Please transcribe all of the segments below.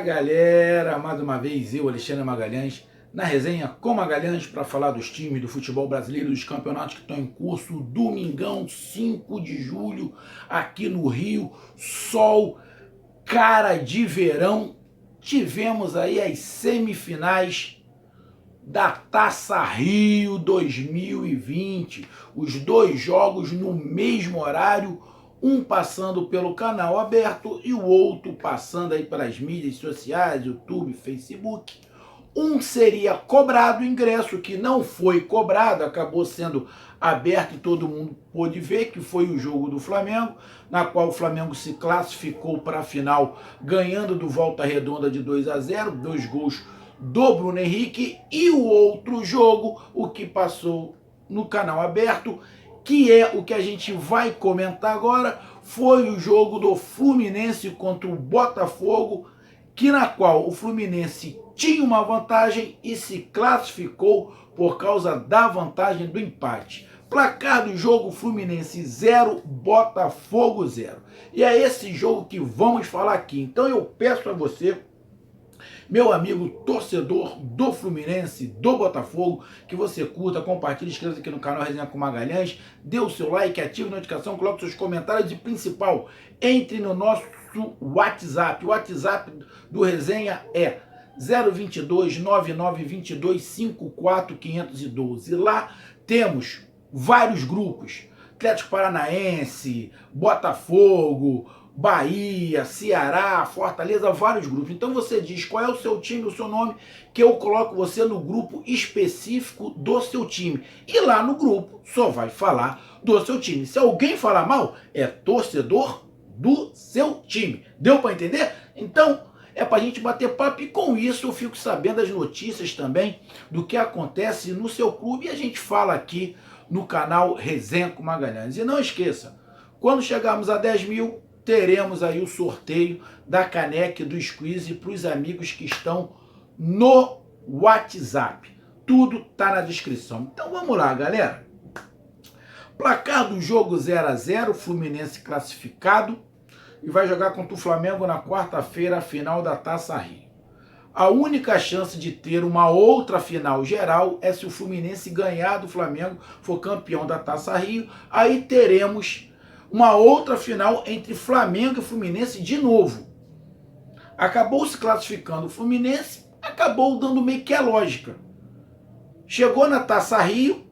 Galera, mais uma vez eu, Alexandre Magalhães, na resenha com Magalhães para falar dos times do futebol brasileiro, dos campeonatos que estão em curso. Domingão, 5 de julho, aqui no Rio, sol, cara de verão. Tivemos aí as semifinais da Taça Rio 2020, os dois jogos no mesmo horário, um passando pelo canal aberto e o outro passando aí pelas mídias sociais, YouTube, Facebook. Um seria cobrado o ingresso, que não foi cobrado, acabou sendo aberto e todo mundo pôde ver, que foi o jogo do Flamengo, na qual o Flamengo se classificou para a final, ganhando do Volta Redonda de 2-0, 2 gols do Bruno Henrique. E o outro jogo, o que passou no canal aberto, que é o que a gente vai comentar agora, foi o jogo do Fluminense contra o Botafogo, que na qual o Fluminense tinha uma vantagem e se classificou por causa da vantagem do empate. Placar do jogo: Fluminense 0, Botafogo 0. E é esse jogo que vamos falar aqui. Então eu peço a você, meu amigo torcedor do Fluminense, do Botafogo, que você curta, compartilhe, inscreva-se aqui no canal Resenha com Magalhães, dê o seu like, ative a notificação, coloque seus comentários e, principal, entre no nosso WhatsApp. O WhatsApp do Resenha é 022 9922 54512. Lá temos vários grupos: Atlético Paranaense, Botafogo, Bahia, Ceará, Fortaleza, vários grupos. Então você diz qual é o seu time, o seu nome, que eu coloco você no grupo específico do seu time. E lá no grupo só vai falar do seu time. Se alguém falar mal, é torcedor do seu time. Deu para entender? Então é para a gente bater papo, e com isso eu fico sabendo das notícias também do que acontece no seu clube, e a gente fala aqui no canal Resenha com Magalhães. E não esqueça, quando chegarmos a 10 mil, teremos aí o sorteio da caneca do Squeeze para os amigos que estão no WhatsApp. Tudo tá na descrição. Então vamos lá, galera. Placar do jogo 0-0, Fluminense classificado e vai jogar contra o Flamengo na quarta-feira, a final da Taça Rio. A única chance de ter uma outra final geral é se o Fluminense ganhar do Flamengo, for campeão da Taça Rio. Aí teremos uma outra final entre Flamengo e Fluminense de novo. Acabou se classificando o Fluminense, acabou dando meio que a lógica. Chegou na Taça Rio,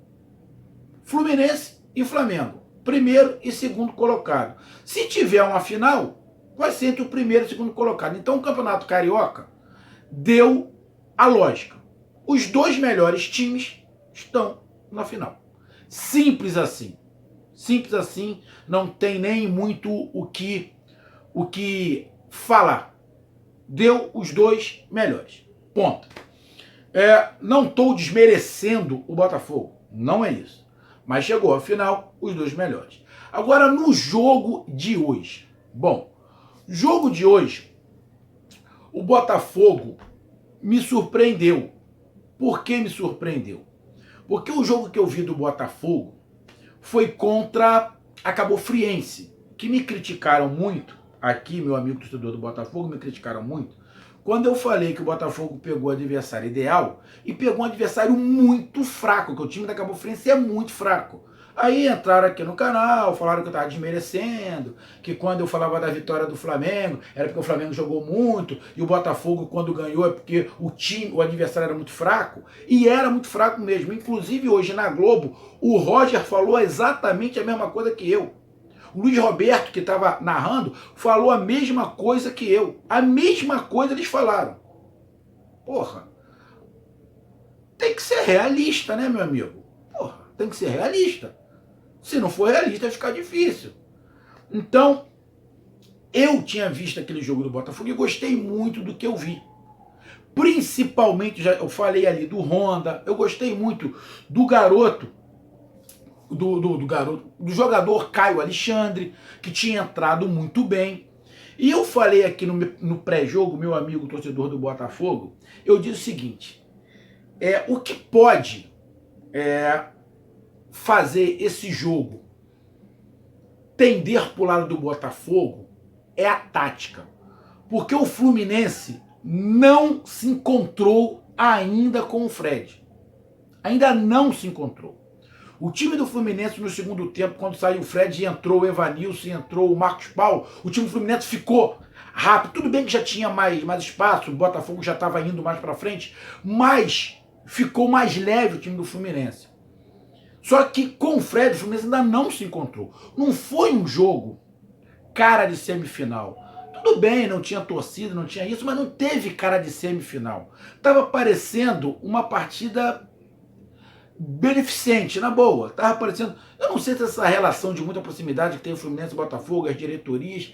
Fluminense e Flamengo, primeiro e segundo colocado. Se tiver uma final, vai ser entre o primeiro e o segundo colocado. Então o Campeonato Carioca deu a lógica: os dois melhores times estão na final. Simples assim. Simples assim, não tem nem muito o que falar. Deu os dois melhores. Ponto. Não estou desmerecendo o Botafogo, não é isso. Mas chegou à final, os dois melhores. Agora, no jogo de hoje. Bom, jogo de hoje, o Botafogo me surpreendeu. Por que me surpreendeu? Porque o jogo que eu vi do Botafogo foi contra a Cabo Friense, que me criticaram muito, aqui, meu amigo torcedor do Botafogo, me criticaram muito, quando eu falei que o Botafogo pegou o adversário ideal e pegou um adversário muito fraco, que o time da Cabo Friense é muito fraco. Aí entraram aqui no canal, falaram que eu estava desmerecendo, que quando eu falava da vitória do Flamengo, era porque o Flamengo jogou muito, e o Botafogo, quando ganhou, é porque o adversário era muito fraco, e era muito fraco mesmo. Inclusive, hoje na Globo, o Roger falou exatamente a mesma coisa que eu. O Luiz Roberto, que estava narrando, falou a mesma coisa que eu. A mesma coisa eles falaram. Porra, tem que ser realista, né, meu amigo? Porra, tem que ser realista. Se não for realista, vai ficar difícil. Então, eu tinha visto aquele jogo do Botafogo e gostei muito do que eu vi. Principalmente, eu falei ali do Honda, eu gostei muito do garoto, do jogador Caio Alexandre, que tinha entrado muito bem. E eu falei aqui no pré-jogo, meu amigo torcedor do Botafogo, eu disse o seguinte: o que pode fazer esse jogo tender para o lado do Botafogo é a tática. Porque o Fluminense não se encontrou ainda com o Fred. Ainda não se encontrou. O time do Fluminense no segundo tempo, quando saiu o Fred e entrou o Evanilson, entrou o Marcos Paulo, o time do Fluminense ficou rápido. Tudo bem que já tinha mais espaço, o Botafogo já estava indo mais para frente, mas ficou mais leve o time do Fluminense. Só que com o Fred, o Fluminense ainda não se encontrou. Não foi um jogo cara de semifinal. Tudo bem, não tinha torcida, não tinha isso, mas não teve cara de semifinal. Tava parecendo uma partida beneficente, na boa. Tava parecendo... Eu não sei se essa relação de muita proximidade que tem o Fluminense e o Botafogo, as diretorias,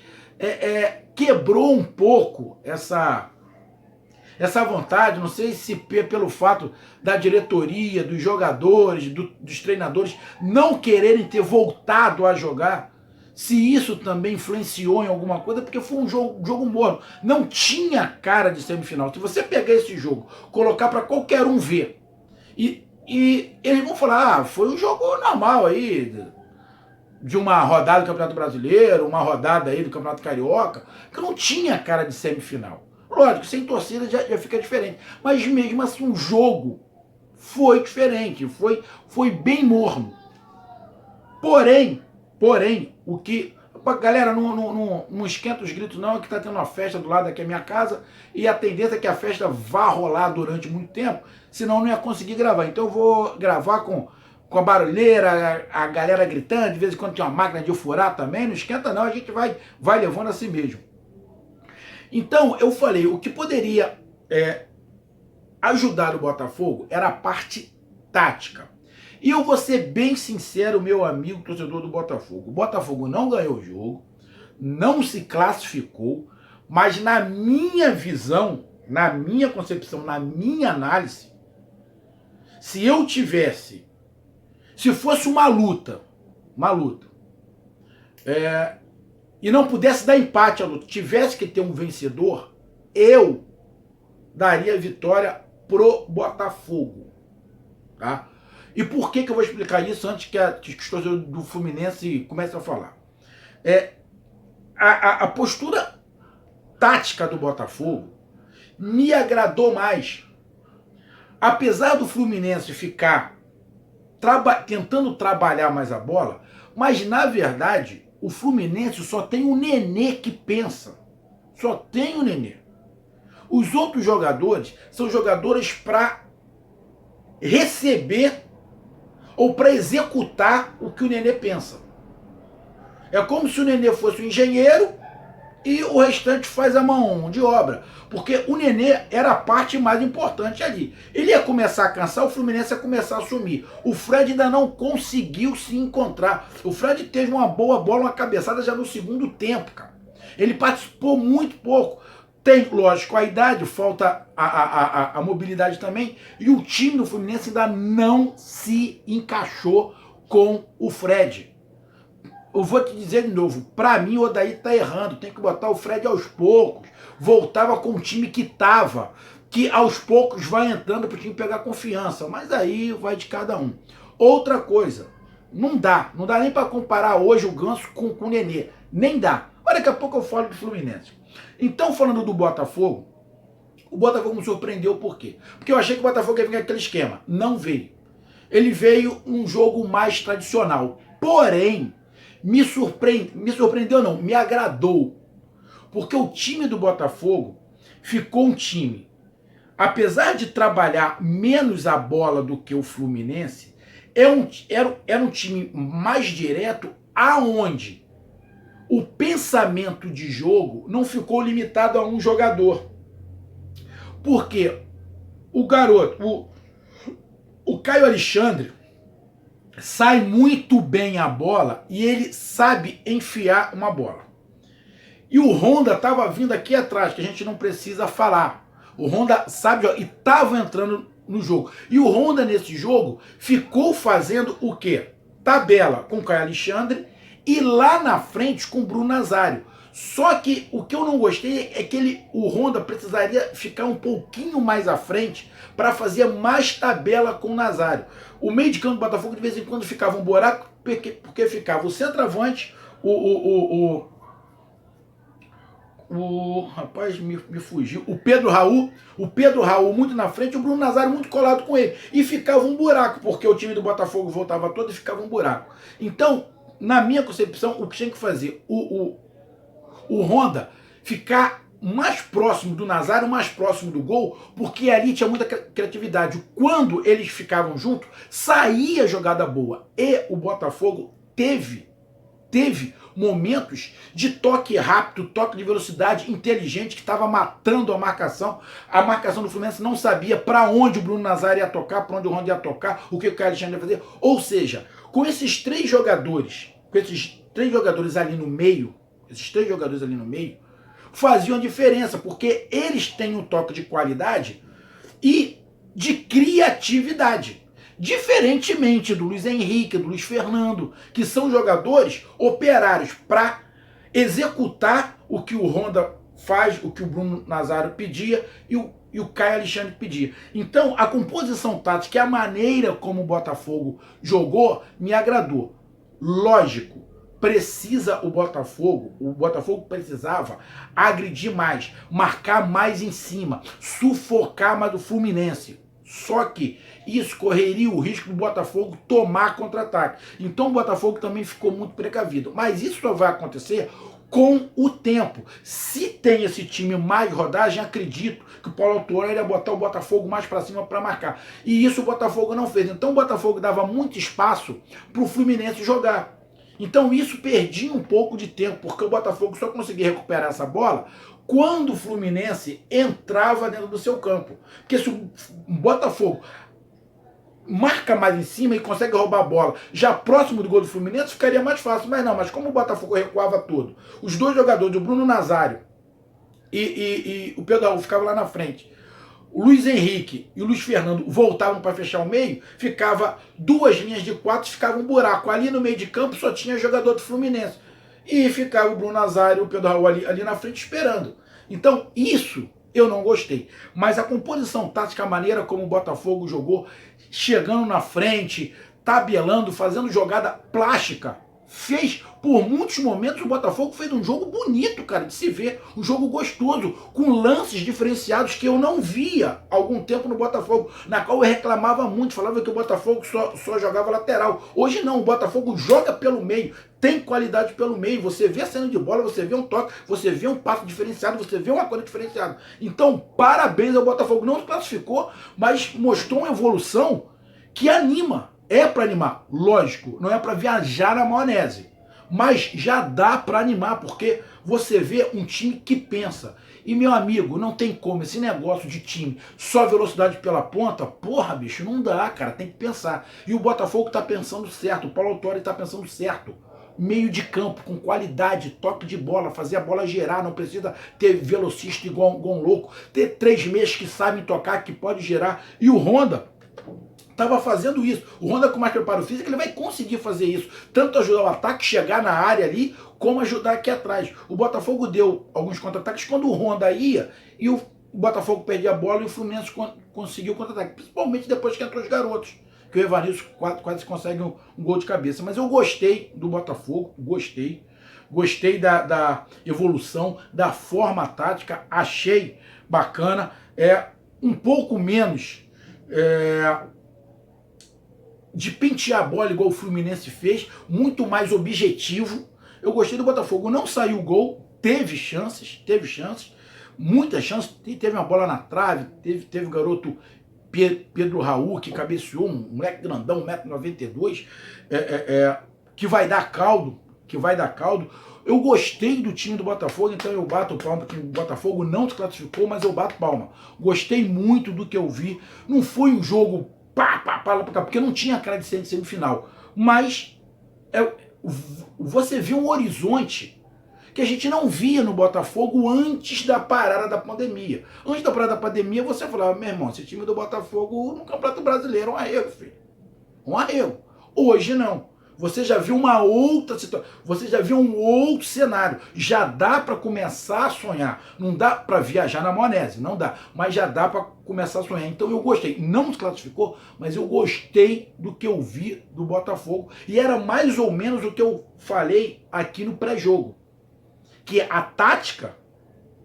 quebrou um pouco essa vontade, não sei se pelo fato da diretoria, dos jogadores, dos treinadores não quererem ter voltado a jogar, se isso também influenciou em alguma coisa, porque foi um jogo morno. Não tinha cara de semifinal. Se você pegar esse jogo, colocar para qualquer um ver, e eles vão falar, foi um jogo normal aí, de uma rodada do Campeonato Brasileiro, uma rodada aí do Campeonato Carioca, que não tinha cara de semifinal. Lógico, sem torcida já fica diferente. Mas mesmo assim, o jogo foi diferente, foi bem morno. Porém, o que... Galera, não esquenta os gritos não, é que tá tendo uma festa do lado aqui da minha casa, e a tendência é que a festa vá rolar durante muito tempo, senão não ia conseguir gravar. Então eu vou gravar com a barulheira, a galera gritando, de vez em quando tem uma máquina de furar também, não esquenta não, a gente vai levando assim mesmo. Então, eu falei, o que poderia ajudar o Botafogo era a parte tática. E eu vou ser bem sincero, meu amigo torcedor do Botafogo. O Botafogo não ganhou o jogo, não se classificou, mas na minha visão, na minha concepção, na minha análise, se fosse uma luta, e não pudesse dar empate à luta, tivesse que ter um vencedor, eu daria vitória pro Botafogo, tá? E por que eu vou explicar isso antes que os torcedores do Fluminense comecem a falar? A postura tática do Botafogo me agradou mais. Apesar do Fluminense ficar tentando trabalhar mais a bola, mas na verdade o Fluminense só tem o Nenê que pensa. Só tem o Nenê. Os outros jogadores são jogadores para receber ou para executar o que o Nenê pensa. É como se o Nenê fosse um engenheiro e o restante faz a mão de obra. Porque o Nenê era a parte mais importante ali. Ele ia começar a cansar, o Fluminense ia começar a sumir. O Fred ainda não conseguiu se encontrar. O Fred teve uma boa bola, uma cabeçada já no segundo tempo, cara. Ele participou muito pouco. Tem, lógico, a idade, falta a mobilidade também. E o time do Fluminense ainda não se encaixou com o Fred. Eu vou te dizer de novo, pra mim o Odair tá errando, tem que botar o Fred aos poucos. Voltava com o time que aos poucos vai entrando pro time pegar confiança, mas aí vai de cada um. Outra coisa, não dá nem pra comparar hoje o Ganso com o Nenê, nem dá. Mas daqui a pouco eu falo do Fluminense. Então, falando do Botafogo, o Botafogo me surpreendeu por quê? Porque eu achei que o Botafogo ia vir aquele esquema, não veio. Ele veio um jogo mais tradicional, porém, me surpreendeu não, me agradou. Porque o time do Botafogo ficou um time, apesar de trabalhar menos a bola do que o Fluminense, era um time mais direto, aonde o pensamento de jogo não ficou limitado a um jogador. Porque o garoto, o Caio Alexandre, sai muito bem a bola e ele sabe enfiar uma bola. E o Honda estava vindo aqui atrás, que a gente não precisa falar. O Honda sabe e estava entrando no jogo. E o Honda nesse jogo ficou fazendo o quê? Tabela com o Caio Alexandre e lá na frente com o Bruno Nazário. Só que o que eu não gostei é que o Honda precisaria ficar um pouquinho mais à frente para fazer mais tabela com o Nazário. O meio de campo do Botafogo de vez em quando ficava um buraco, porque ficava o centroavante, O rapaz me fugiu. O Pedro Raul muito na frente, o Bruno Nazário muito colado com ele. E ficava um buraco, porque o time do Botafogo voltava todo e ficava um buraco. Então, na minha concepção, o que tinha que fazer? O Honda ficar mais próximo do Nazário, mais próximo do gol, porque ali tinha muita criatividade. Quando eles ficavam juntos, saía jogada boa. E o Botafogo teve momentos de toque rápido, toque de velocidade inteligente que estava matando a marcação. A marcação do Fluminense não sabia para onde o Bruno Nazário ia tocar, para onde o Honda ia tocar, o que o Caio Alexandre ia fazer. Ou seja, com esses três jogadores ali no meio, faziam a diferença, porque eles têm um toque de qualidade e de criatividade. Diferentemente do Luiz Henrique, do Luiz Fernando, que são jogadores operários para executar o que o Honda faz, o que o Bruno Nazário pedia e o Caio Alexandre pedia. Então, a composição tática e a maneira como o Botafogo jogou me agradou. Lógico, o Botafogo precisava agredir mais, marcar mais em cima, sufocar mais o Fluminense. Só que isso correria o risco do Botafogo tomar contra-ataque. Então o Botafogo também ficou muito precavido. Mas isso só vai acontecer com o tempo. Se tem esse time mais rodagem, acredito que o Paulo Autuori ia botar o Botafogo mais para cima para marcar. E isso o Botafogo não fez. Então o Botafogo dava muito espaço para o Fluminense jogar. Então isso perdia um pouco de tempo, porque o Botafogo só conseguia recuperar essa bola quando o Fluminense entrava dentro do seu campo. Porque se o Botafogo marca mais em cima e consegue roubar a bola já próximo do gol do Fluminense, ficaria mais fácil. Mas não, mas como o Botafogo recuava todo, os dois jogadores, o Bruno Nazário e o Pedro Raul ficavam lá na frente, o Luiz Henrique e o Luiz Fernando voltavam para fechar o meio, ficava duas linhas de quatro, ficava um buraco. Ali no meio de campo só tinha jogador do Fluminense. E ficava o Bruno Nazário e o Pedro Raul ali na frente esperando. Então, isso eu não gostei. Mas a composição tática, a maneira como o Botafogo jogou, chegando na frente, tabelando, fazendo jogada plástica, fez, por muitos momentos, o Botafogo fez um jogo bonito, cara, de se ver. Um jogo gostoso, com lances diferenciados que eu não via há algum tempo no Botafogo, na qual eu reclamava muito, falava que o Botafogo só jogava lateral. Hoje não, o Botafogo joga pelo meio, tem qualidade pelo meio. Você vê a cena de bola, você vê um toque, você vê um passo diferenciado, você vê uma coisa diferenciada. Então, parabéns ao Botafogo. Não se classificou, mas mostrou uma evolução que anima. É para animar, lógico, não é para viajar na maionese, mas já dá para animar, porque você vê um time que pensa. E, meu amigo, não tem como, esse negócio de time só velocidade pela ponta, porra, bicho, não dá, cara, tem que pensar. E o Botafogo tá pensando certo, o Paulo Autuori tá pensando certo. Meio de campo, com qualidade, toque de bola, fazer a bola gerar, não precisa ter velocista igual um louco, ter três meias que sabem tocar, que pode gerar. E o Honda estava fazendo isso. O Honda, com mais preparo físico, ele vai conseguir fazer isso. Tanto ajudar o ataque, chegar na área ali, como ajudar aqui atrás. O Botafogo deu alguns contra-ataques quando o Honda ia e o Botafogo perdia a bola e o Fluminense conseguiu o contra-ataque. Principalmente depois que entrou os garotos. Que o Evanilson quase consegue um gol de cabeça. Mas eu gostei do Botafogo, gostei. Gostei da evolução, da forma tática, achei bacana. Um pouco menos de pentear a bola igual o Fluminense fez, muito mais objetivo. Eu gostei do Botafogo, não saiu gol, teve chances, muitas chances, teve uma bola na trave, teve o garoto Pedro Raul, que cabeceou, um moleque grandão, 1,92 m, que vai dar caldo, Eu gostei do time do Botafogo, então eu bato palma, porque o Botafogo não se classificou, mas eu bato palma. Gostei muito do que eu vi, não foi um jogo porque não tinha cara de ser de semifinal. Mas você viu um horizonte que a gente não via no Botafogo antes da parada da pandemia. Antes da parada da pandemia, você falava, meu irmão, esse time do Botafogo no Campeonato Brasileiro é um arrego, filho. Um arrego. Hoje não. Você já viu uma outra situação, você já viu um outro cenário. Já dá para começar a sonhar. Não dá para viajar na maionese, não dá. Mas já dá para começar a sonhar. Então eu gostei. Não se classificou, mas eu gostei do que eu vi do Botafogo. E era mais ou menos o que eu falei aqui no pré-jogo. Que a tática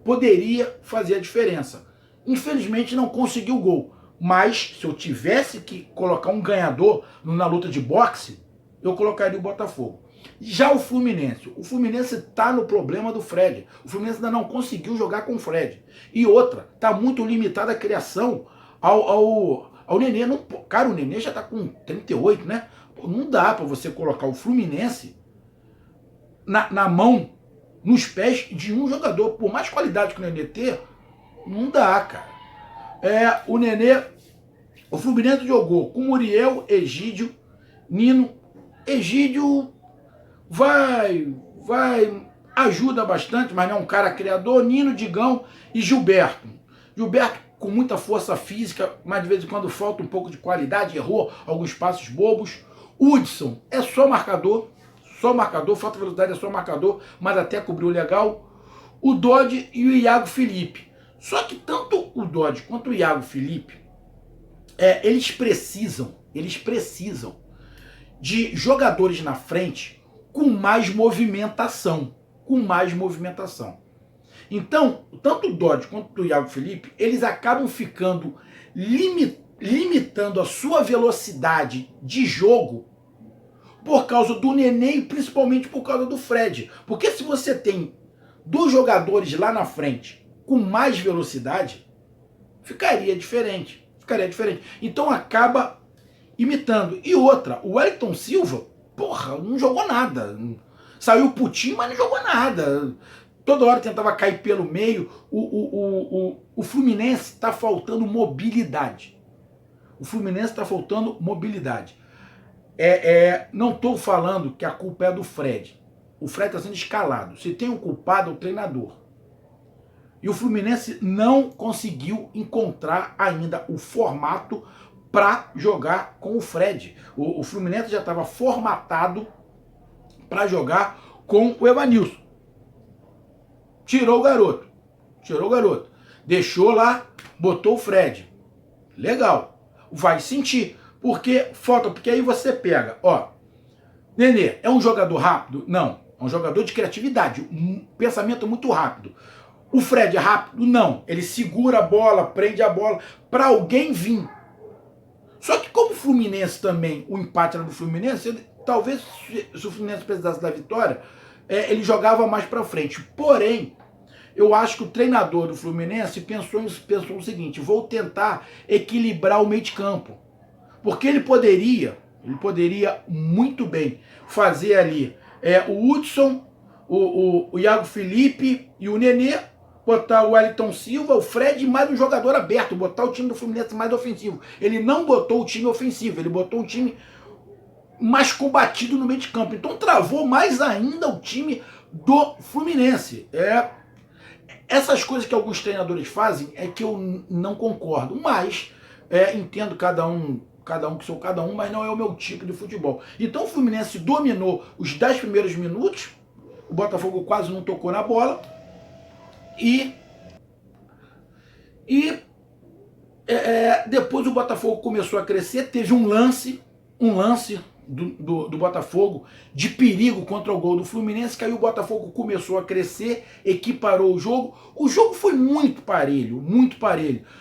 poderia fazer a diferença. Infelizmente não conseguiu o gol, mas se eu tivesse que colocar um ganhador na luta de boxe, eu colocaria o Botafogo. Já o Fluminense está no problema do Fred. O Fluminense ainda não conseguiu jogar com o Fred. E outra, está muito limitada a criação ao Nenê. Não, cara, o Nenê já está com 38, né? Não dá para você colocar o Fluminense na mão, nos pés de um jogador. Por mais qualidade que o Nenê ter, não dá, cara. O Nenê, o Fluminense jogou com Muriel, Egídio, Nino. Egídio ajuda bastante, mas não é um cara criador. Nino, Digão e Gilberto. Gilberto com muita força física, mas de vez em quando falta um pouco de qualidade, errou alguns passos bobos. Hudson é só marcador, falta velocidade, é só marcador, mas até cobriu legal. O Dodge e o Iago Felipe. Só que tanto o Dodge quanto o Iago Felipe, eles precisam de jogadores na frente com mais movimentação. Então, tanto o Dodge quanto o Iago Felipe, eles acabam ficando limitando a sua velocidade de jogo por causa do Nenê e principalmente por causa do Fred. Porque se você tem dois jogadores lá na frente com mais velocidade, ficaria diferente. Então acaba imitando. E outra, o Wellington Silva, porra, não jogou nada. Saiu putinho, mas não jogou nada. Toda hora tentava cair pelo meio. O Fluminense está faltando mobilidade. Não estou falando que a culpa é do Fred. O Fred está sendo escalado. Se tem um culpado, é o treinador. E o Fluminense não conseguiu encontrar ainda o formato para jogar com o Fred. O Fluminense já estava formatado para jogar com o Evanilson. Tirou o garoto. Deixou lá, botou o Fred. Legal. Vai sentir. Porque aí você pega, Nenê é um jogador rápido? Não. É um jogador de criatividade. Um pensamento muito rápido. O Fred é rápido? Não. Ele segura a bola, prende a bola para alguém vir. Só que como o Fluminense também, o empate era do Fluminense, talvez se o Fluminense precisasse da vitória, ele jogava mais para frente. Porém, eu acho que o treinador do Fluminense pensou o seguinte: vou tentar equilibrar o meio de campo. Porque ele poderia muito bem fazer ali o Hudson, o Iago Felipe e o Nenê, botar o Wellington Silva, o Fred e mais um jogador aberto, botar o time do Fluminense mais ofensivo. Ele não botou o time ofensivo, ele botou um time mais combatido no meio de campo. Então travou mais ainda o time do Fluminense. Essas coisas que alguns treinadores fazem é que eu não concordo, mas entendo cada um que sou cada um, mas não é o meu tipo de futebol. Então o Fluminense dominou os 10 primeiros minutos, o Botafogo quase não tocou na bola, e depois o Botafogo começou a crescer, teve um lance do Botafogo de perigo contra o gol do Fluminense, que aí o Botafogo começou a crescer, equiparou o jogo. O jogo foi muito parelho.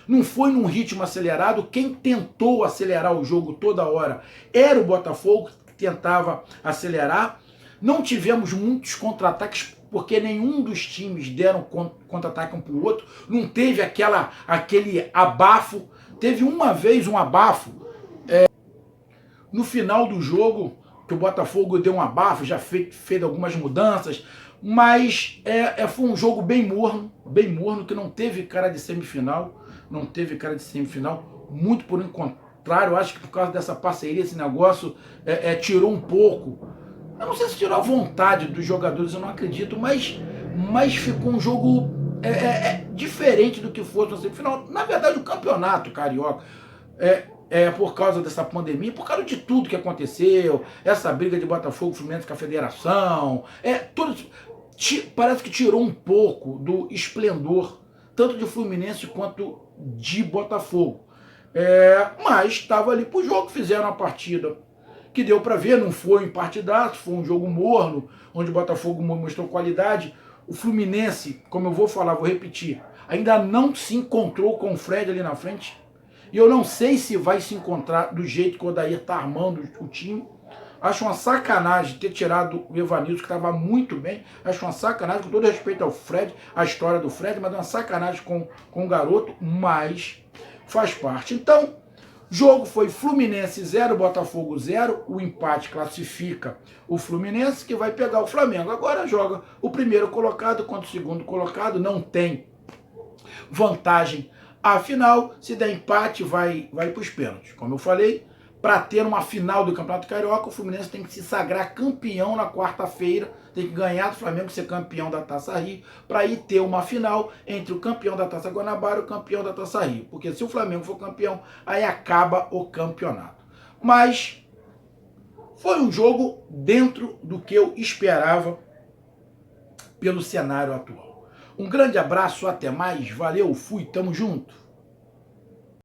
Não foi num ritmo acelerado. Quem tentou acelerar o jogo toda hora era o Botafogo, que tentava acelerar. Não tivemos muitos contra-ataques, porque nenhum dos times deram contra-ataque um para o outro. Não teve aquele abafo. Teve uma vez um abafo no final do jogo, que o Botafogo deu um abafo, já fez algumas mudanças, mas foi um jogo bem morno, que não teve cara de semifinal, muito por contrário. Eu acho que por causa dessa parceria, esse negócio tirou um pouco. Eu não sei se tirou a vontade dos jogadores, eu não acredito, mas ficou um jogo diferente do que fosse no semifinal. Na verdade, o campeonato carioca, por causa dessa pandemia, por causa de tudo que aconteceu, essa briga de Botafogo, Fluminense com a federação, parece que tirou um pouco do esplendor, tanto de Fluminense quanto de Botafogo. Mas estava ali pro jogo, fizeram a partida que deu para ver, não foi um partidaço, foi um jogo morno, onde o Botafogo mostrou qualidade. O Fluminense, como eu vou falar, vou repetir, ainda não se encontrou com o Fred ali na frente. E eu não sei se vai se encontrar do jeito que o Odair está armando o time. Acho uma sacanagem ter tirado o Evanilson, que estava muito bem. Acho uma sacanagem, com todo respeito ao Fred, a história do Fred, mas é uma sacanagem com o garoto, mas faz parte. Então, jogo foi Fluminense 0, Botafogo 0. O empate classifica o Fluminense, que vai pegar o Flamengo. Agora joga o primeiro colocado contra o segundo colocado, não tem vantagem. Afinal, se der empate, vai para os pênaltis. Como eu falei, para ter uma final do Campeonato Carioca, o Fluminense tem que se sagrar campeão na quarta-feira, tem que ganhar do Flamengo, ser campeão da Taça Rio, para aí ter uma final entre o campeão da Taça Guanabara e o campeão da Taça Rio. Porque se o Flamengo for campeão, aí acaba o campeonato. Mas foi um jogo dentro do que eu esperava pelo cenário atual. Um grande abraço, até mais, valeu, fui, tamo junto.